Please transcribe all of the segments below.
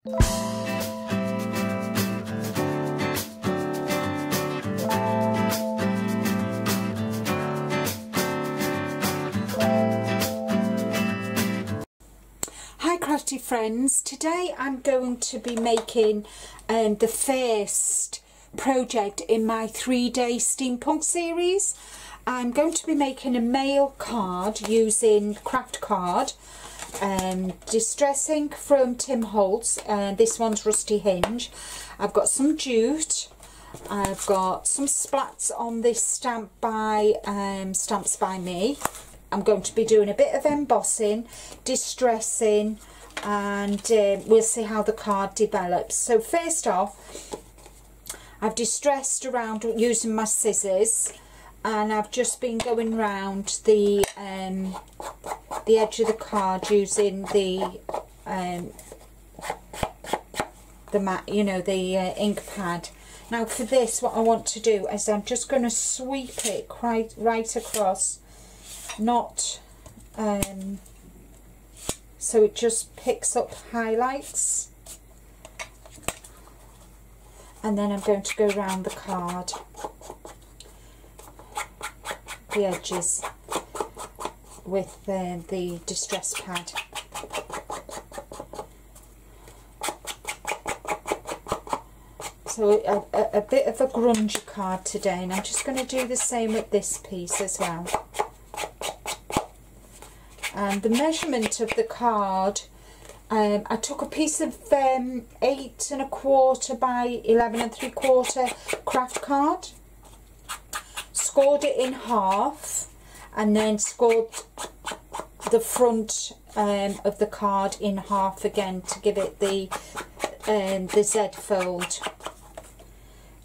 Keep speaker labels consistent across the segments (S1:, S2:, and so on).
S1: Hi crafty friends, today I'm going to be making the first project in my 3-day Steampunk series. I'm going to be making a mail card using craft card, distress ink from Tim Holtz, and this one's Rusty Hinge. I've got some jute, I've got some splats on this stamp by Stamps by Me. I'm going to be doing a bit of embossing, distressing, and we'll see how the card develops. So first off, I've distressed around using my scissors, and I've just been going round the edge of the card using the mat, you know, the ink pad. Now for this, what I want to do is I'm just going to sweep it right across, not so it just picks up highlights, and then I'm going to go around the card, the edges, with the distress pad. So a bit of a grungy card today, and I'm just going to do the same with this piece as well. And the measurement of the card, I took a piece of 8 1/4 by 11 3/4 craft card, scored it in half, and then scored the front of the card in half again to give it the Z fold.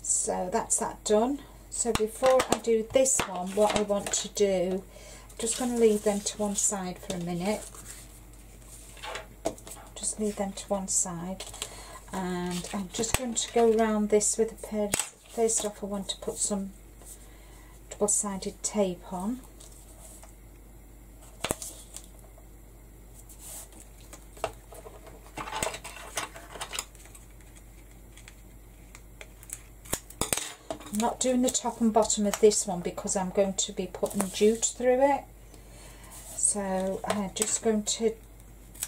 S1: So that's that done. So before I do this one, what I want to do, just going to leave them to one side for a minute. Just leave them to one side, and I'm just going to go around this with a pair. First off, I want to put some double-sided tape on. I'm not doing the top and bottom of this one because I'm going to be putting jute through it. So I'm just going to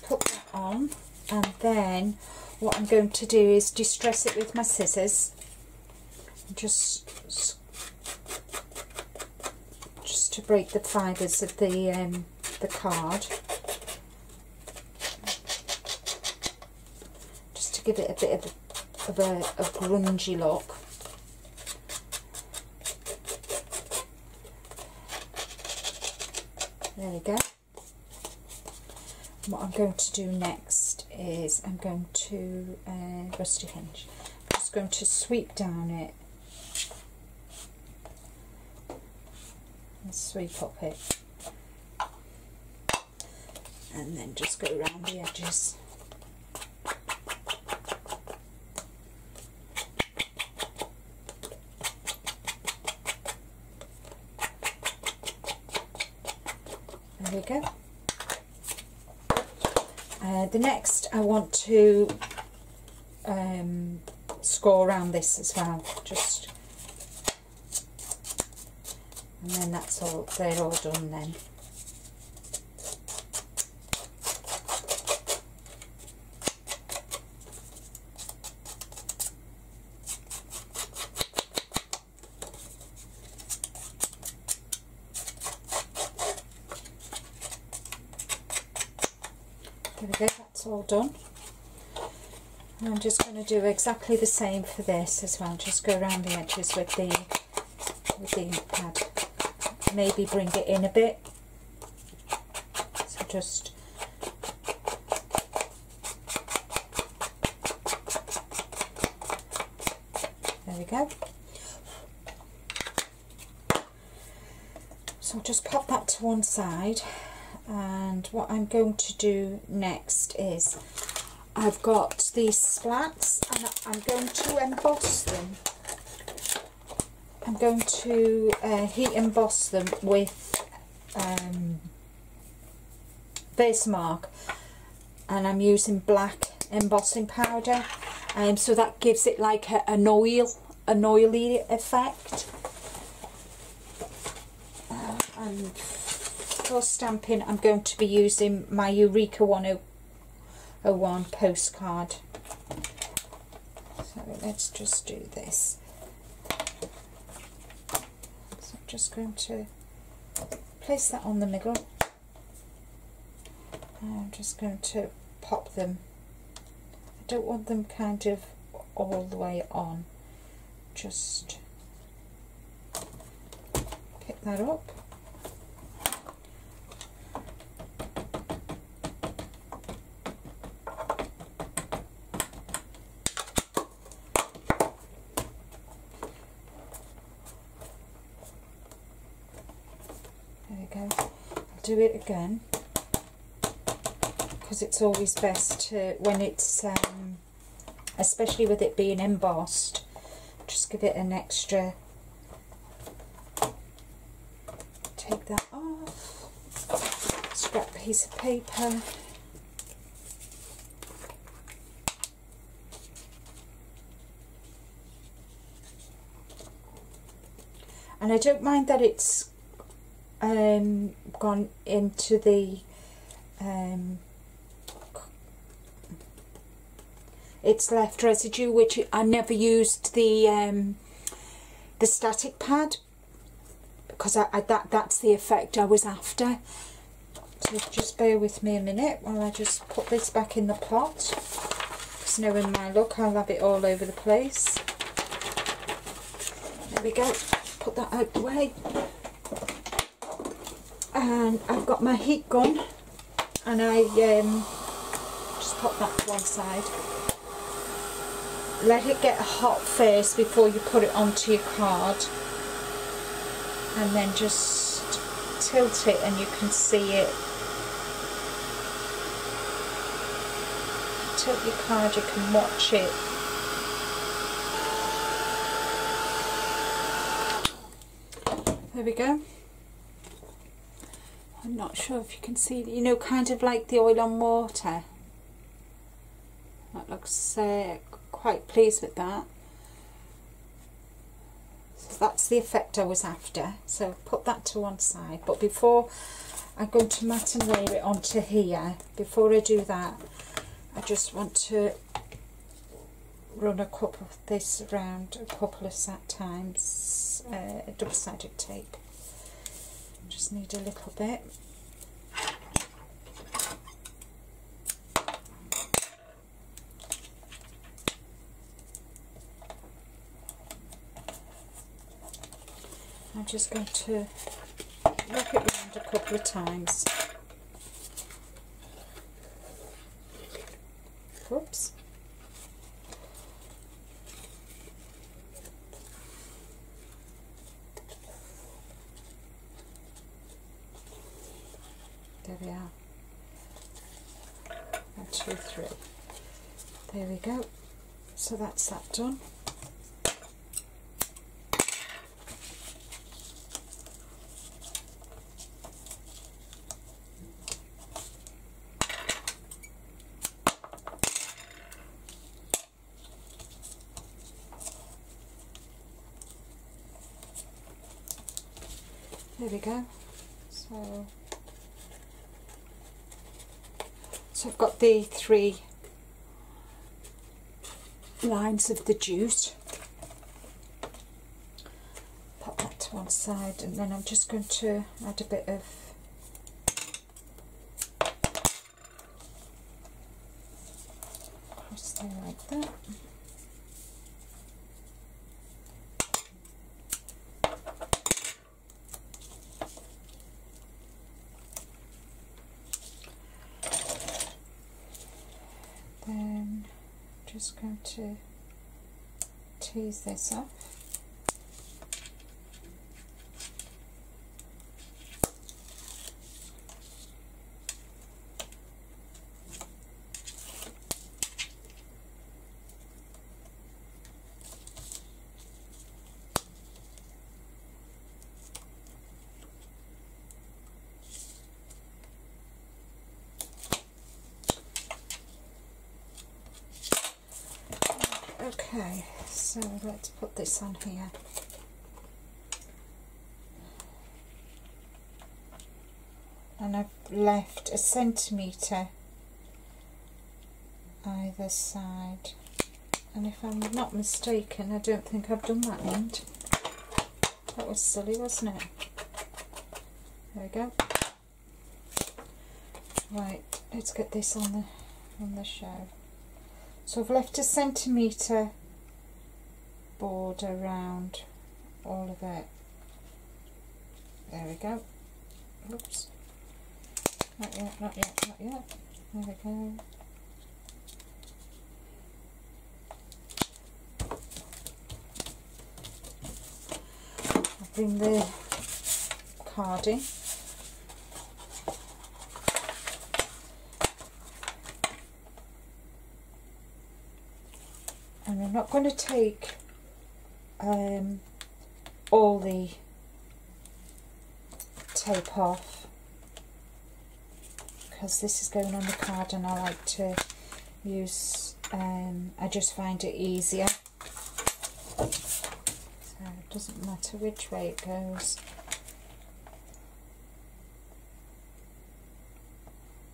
S1: put that on, and then what I'm going to do is distress it with my scissors, just to break the fibres of the card, just to give it a bit of a grungy look. There we go. What I'm going to do next is I'm going to Rusty Hinge. I'm just going to sweep down it and sweep up it, and then just go around the edges. There we go. The next, I want to score around this as well, just, and then that's all. They're all done then. There we go, that's all done. And I'm just going to do exactly the same for this as well. Just go around the edges with the ink pad. Maybe bring it in a bit. So just there we go. So I'll just pop that to one side. And what I'm going to do next is I've got these splats, and I'm going to emboss them. I'm going to heat emboss them with Versamark, and I'm using black embossing powder, so that gives it like an oily effect. And for stamping, I'm going to be using my Eureka 101 postcard. So let's just do this. So I'm just going to place that on the middle. I'm just going to pop them. I don't want them kind of all the way on. Just pick that up. There we go. I'll do it again, because it's always best to, when it's especially with it being embossed, just give it an extra. Take that off, scrap piece of paper, and I don't mind that it's gone into the it's left residue, which I never used the static pad, because that's the effect I was after. So just bear with me a minute while I just put this back in the pot, because knowing my look, I'll have it all over the place. There we go, put that out the way. And I've got my heat gun, and I just pop that to one side. Let it get hot first before you put it onto your card, and then just tilt it and you can see it. Tilt your card, you can watch it. There we go. I'm not sure if you can see, you know, kind of like the oil on water. That looks quite pleased with that. So that's the effect I was after. So put that to one side. But before I go to mat and layer it onto here, before I do that, I just want to run a cup of this around a couple of times, double-sided tape. Just need a little bit. I'm just going to wrap it around a couple of times. Whoops. There we are. 1, 2, 3. There we go. So that's that done. There we go. So I've got the 3 lines of the juice. Pop that to one side, and then I'm just going to add a bit of across there like that. Then just going to tease this off. Okay, so let's put this on here. And I've left 1 centimetre either side, and if I'm not mistaken, I don't think I've done that end. That was silly, wasn't it? There we go. Right, let's get this on the show. So I've left 1 centimetre border around all of it. There we go. Oops. Not yet, not yet, not yet. There we go. I'll bring the card in. And I'm not going to take all the tape off, because this is going on the card and I like to use, I just find it easier. So it doesn't matter which way it goes.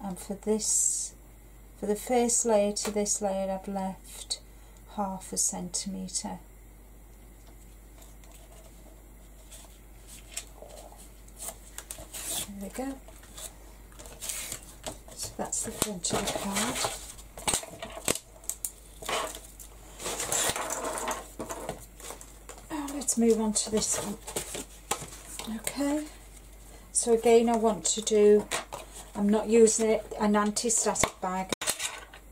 S1: And for this, for the first layer to this layer, I've left 1/2 centimetre. There we go. So that's the front of the card. Now let's move on to this one. Okay. So again, I want to do, I'm not using an anti-static bag,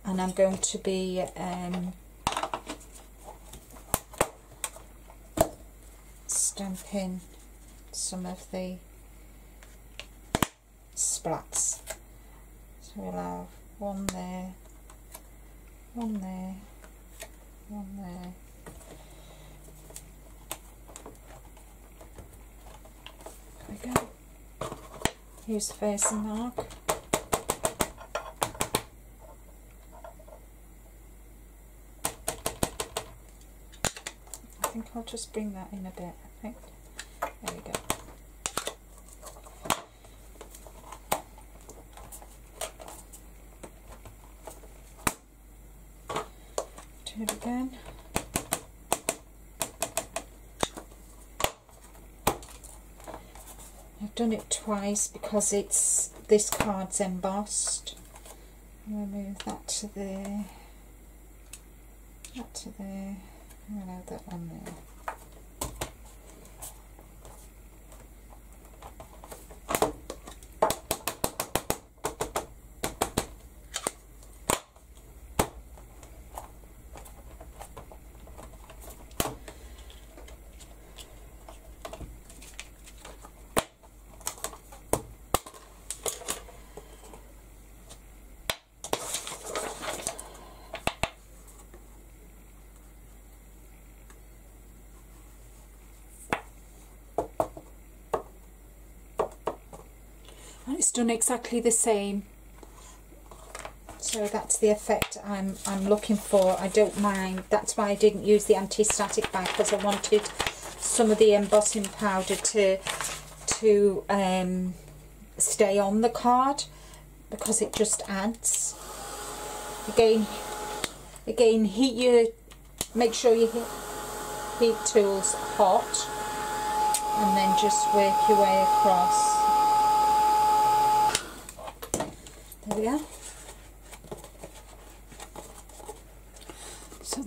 S1: and I'm going to be stamping some of the splats. So we'll have one there, one there, one there. There we go. Here's the facing mark. I think I'll just bring that in a bit, I think. There we go. Do it again. I've done it twice because this card's embossed. I'll move that to there, that to there, and I'll add that one there. And it's done exactly the same, so that's the effect I'm looking for. I don't mind, that's why I didn't use the anti-static bag, because I wanted some of the embossing powder to stay on the card, because it just adds. Again, make sure your heat tool's hot, and then just work your way across. There we are. So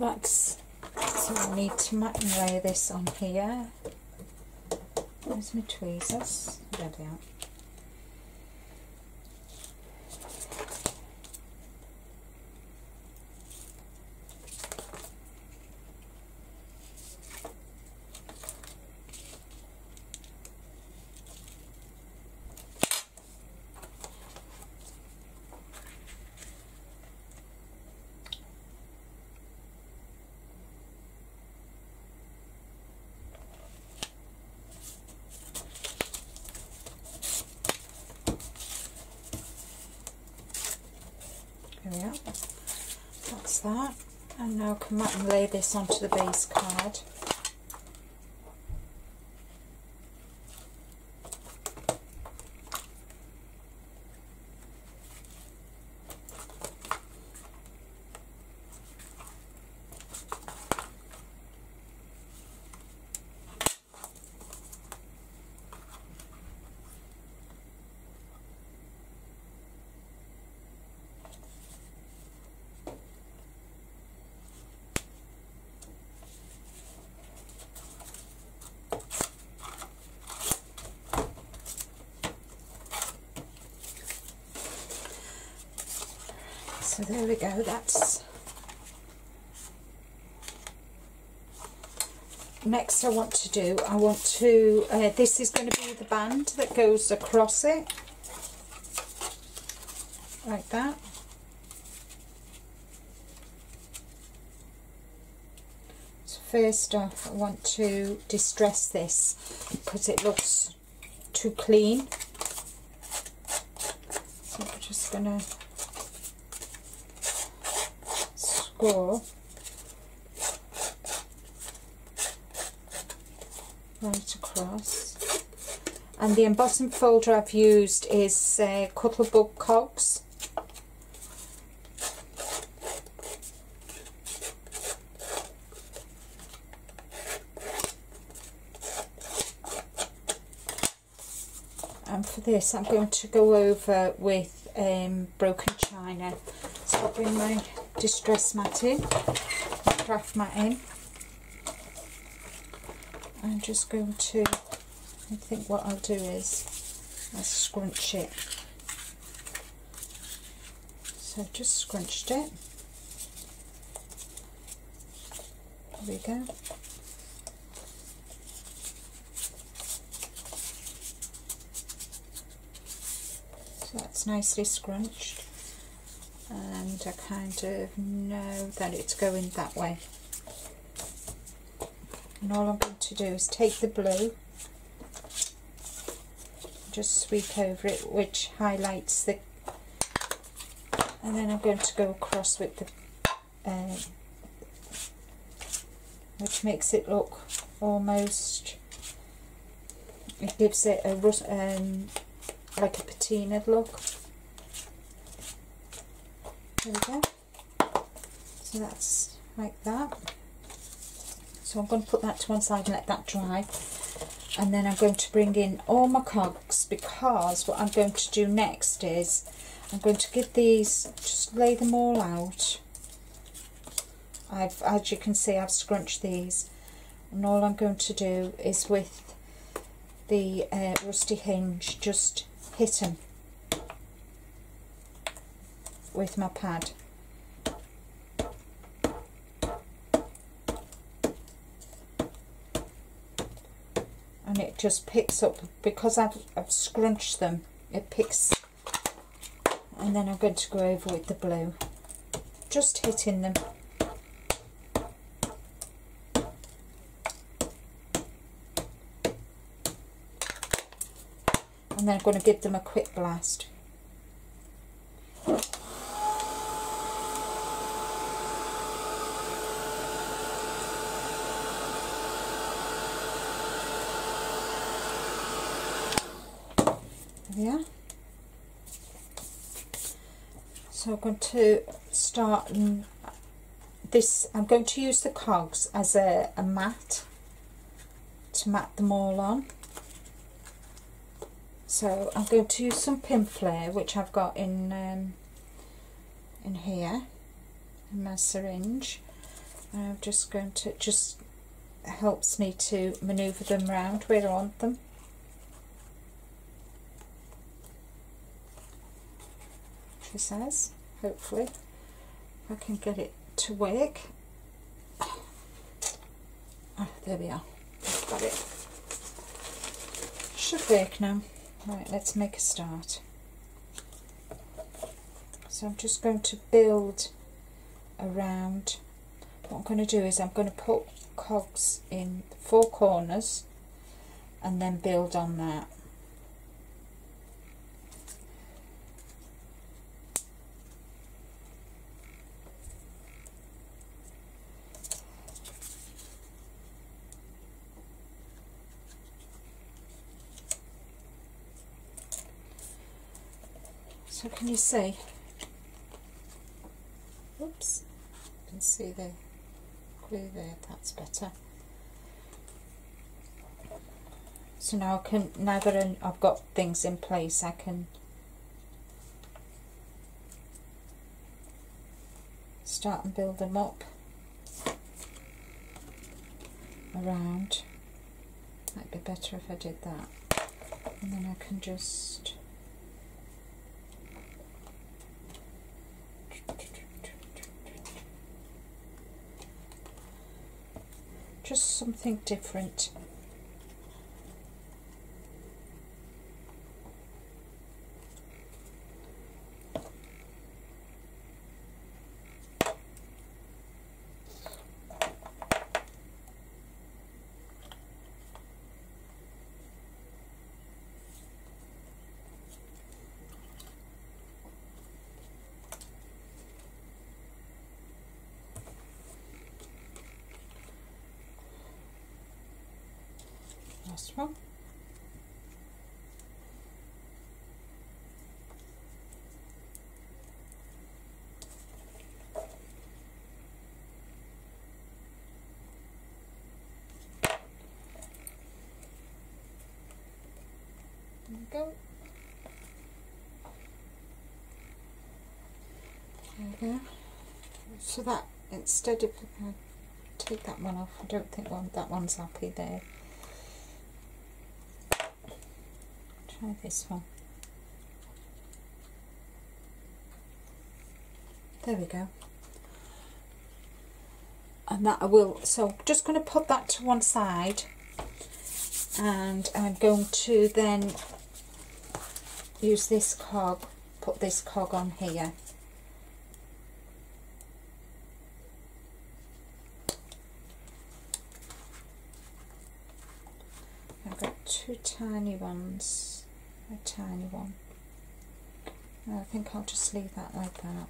S1: I need to lay this on here. Where's my tweezers? There they are. There we are. That's that. And now come back and lay this onto the base card. So there we go, that's... Next I want to, this is going to be the band that goes across it, like that. So first off I want to distress this because it looks too clean. So I'm just going to score right across, and the embossing folder I've used is Cuttlebug Cogs. And for this I'm going to go over with broken china. So I'll bring my distress mat in, craft mat in. I'm just going to, I think what I'll do is I'll scrunch it. So I've just scrunched it. There we go. So that's nicely scrunched, and I kind of know that it's going that way. And all I'm going to do is take the blue, just sweep over it, which highlights the, and then I'm going to go across with the, which makes it look almost, it gives it a like a patinaed look. There we go. So that's like that. So I'm going to put that to one side and let that dry, and then I'm going to bring in all my cogs, because what I'm going to do next is I'm going to give these, just lay them all out. As you can see, I've scrunched these, and all I'm going to do is with the rusty hinge just hit them with my pad. And it just picks up, because I've scrunched them, it picks. And then I'm going to go over with the blue, just hitting them. And then I'm going to give them a quick blast. Yeah. So I'm going to start this. I'm going to use the cogs as a mat to mat them all on. So I'm going to use some Pinflair, which I've got in here in my syringe. And I'm just going to, just helps me to manoeuvre them around where I want them. She says, hopefully, if I can get it to work. Oh, there we are. Got it. Should work now. Right, let's make a start. So I'm just going to build around. What I'm going to do is I'm going to put cogs in the four corners and then build on that. So can you see? Oops, you can see the glue there, that's better. So now I can, now that I've got things in place, I can start and build them up around. Might be better if I did that. And then I can just something different. Last one. There we go. There we go. So that, instead of, take that one off, I don't think that one's happy there. Try this one. There we go. And that I will, so I'm just going to put that to one side, and I'm going to then use this cog, put this cog on here. I've got two tiny ones. A tiny one. I think I'll just leave that like that.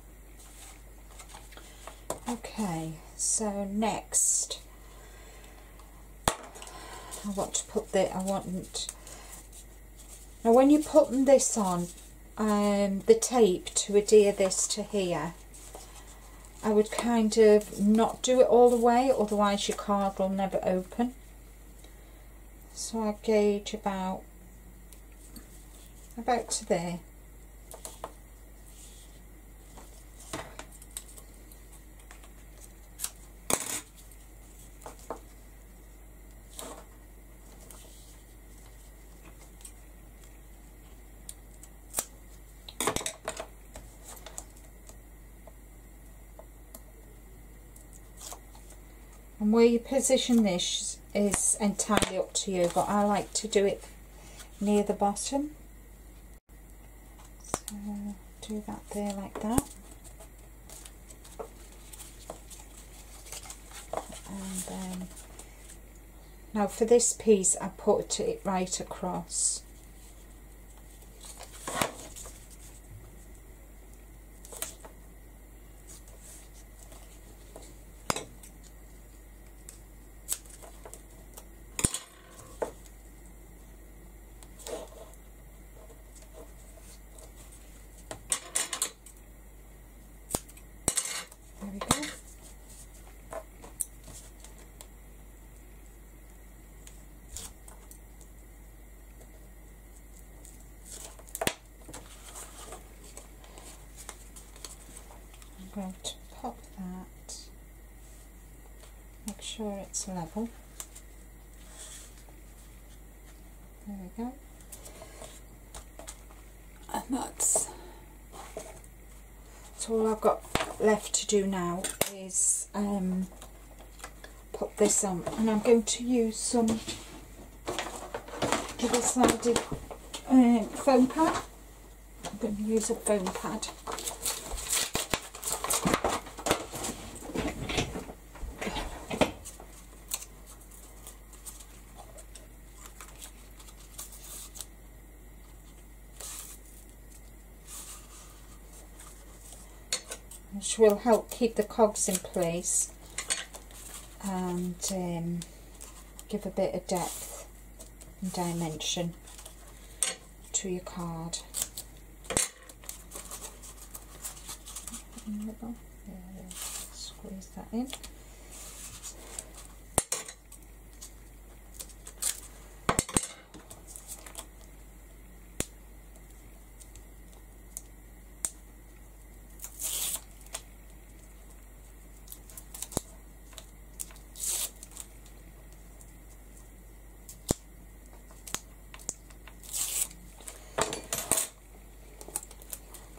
S1: Okay, so next I want to put now when you're putting this on, the tape to adhere this to here, I would kind of not do it all the way, otherwise your card will never open. So I gauge about to there. And where you position this is entirely up to you, but I like to do it near the bottom. So do that there like that. And then, now for this piece I put it right across. There we go. I'm going to pop that, make sure it's level. There we go. And that's all I've got left to do now is put this on, and I'm going to use some double-sided foam pad. I'm going to use a foam pad. Which will help keep the cogs in place and give a bit of depth and dimension to your card. in the middle. Yeah, squeeze that in.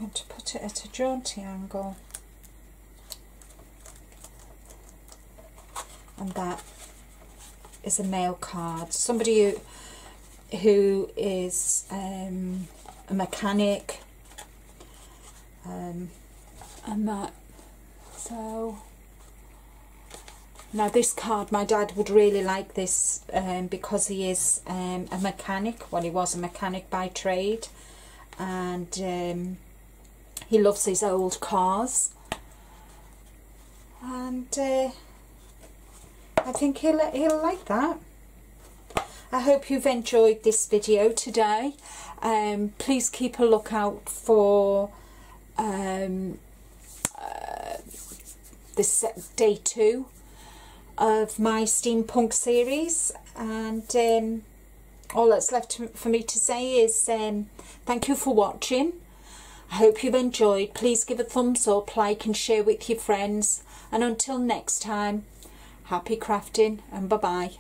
S1: I'm going to put it at a jaunty angle, and that is a mail card. Somebody who is a mechanic, and that. So now this card, my dad would really like this because he is a mechanic. Well, he was a mechanic by trade, and he loves his old cars, and I think he'll like that. I hope you've enjoyed this video today. Please keep a lookout for this day 2 of my Steampunk series, and all that's left for me to say is thank you for watching. I hope you've enjoyed. Please give a thumbs up, like and share with your friends, and until next time, happy crafting and bye bye.